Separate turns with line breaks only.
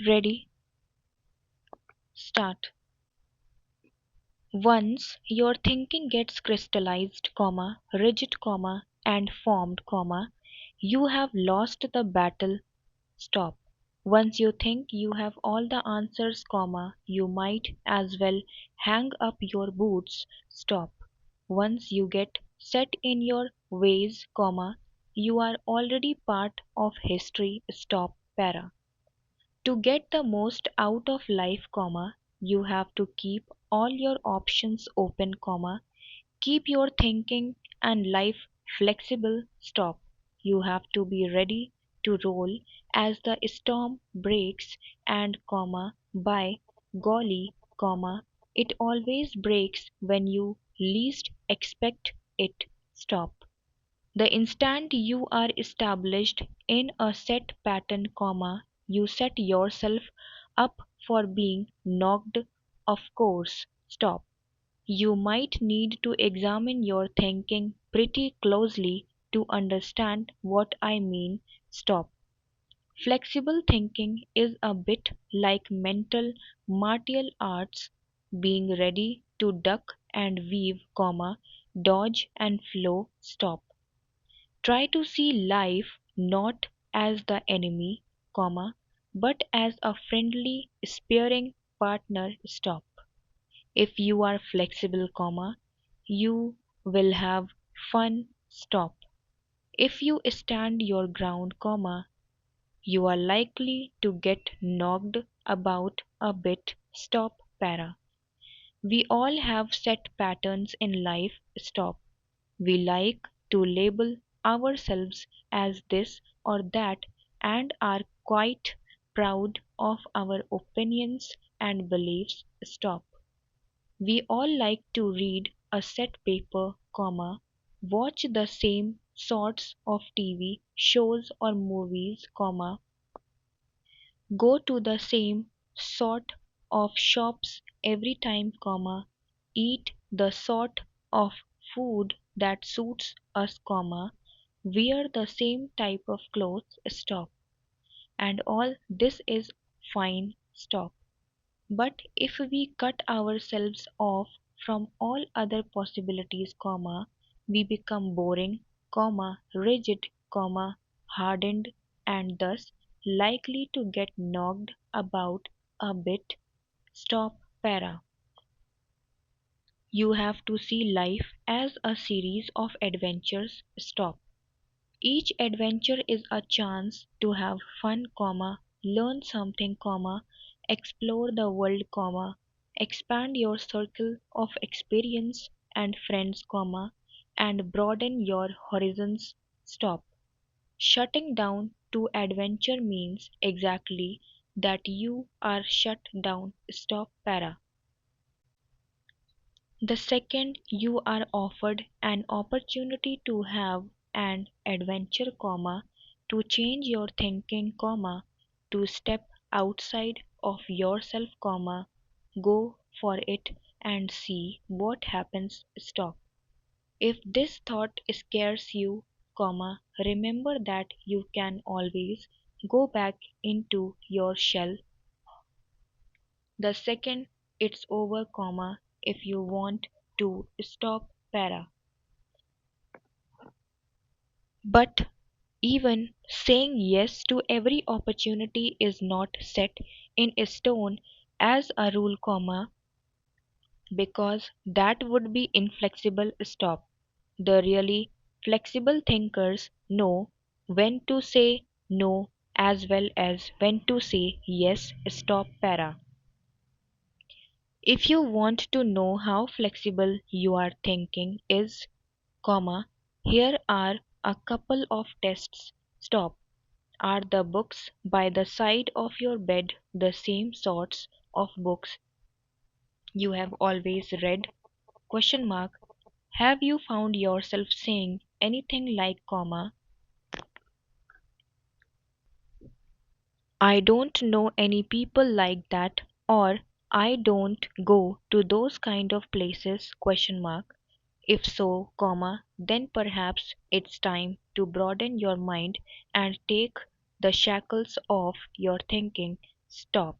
Ready? Start. Once your thinking gets crystallized, rigid, and formed, you have lost the battle. Stop. Once you think you have all the answers, you might as well hang up your boots. Stop. Once you get set in your ways, you are already part of history. Stop. Para. To get the most out of life, you have to keep all your options open, keep your thinking and life flexible. Stop. You have to be ready to roll as the storm breaks and, by golly, it always breaks when you least expect it. Stop. The instant you are established in a set pattern, you set yourself up for being knocked off course. Stop. You might need to examine your thinking pretty closely to understand what I mean. Stop. Flexible thinking is a bit like mental martial arts, being ready to duck and weave, dodge and flow. Stop. Try to see life not as the enemy, but as a friendly, sparring partner. Stop. If you are flexible, you will have fun. Stop. If you stand your ground, you are likely to get knocked about a bit. Stop. Para. We all have set patterns in life. Stop. We like to label ourselves as this or that and are quite proud of our opinions and beliefs. Stop. We all like to read a set paper, watch the same sorts of TV shows or movies, go to the same sort of shops every time, eat the sort of food that suits us, wear the same type of clothes. Stop. And all this is fine. Stop. But if we cut ourselves off from all other possibilities, we become boring, rigid, hardened, and thus likely to get knocked about a bit. Stop. Para. You have to see life as a series of adventures. Stop. Each adventure is a chance to have fun, learn something, explore the world, expand your circle of experience and friends, and broaden your horizons. Stop. Shutting down to adventure means exactly that you are shut down. Stop. Para. The second you are offered an opportunity to have an adventure, to change your thinking, to step outside of yourself, go for it and see what happens. Stop. If this thought scares you, remember that you can always go back into your shell the second it's over, if you want to. Stop. Para. But even saying yes to every opportunity is not set in stone as a rule, because that would be inflexible. Stop. The really flexible thinkers know when to say no as well as when to say yes. Stop. Para. If you want to know how flexible your thinking is, here are a couple of tests. Stop. Are the books by the side of your bed the same sorts of books you have always read? Question mark. Have you found yourself saying anything like, I don't know any people like that, or I don't go to those kind of places? Question mark. If so, then perhaps it's time to broaden your mind and take the shackles off your thinking. Stop.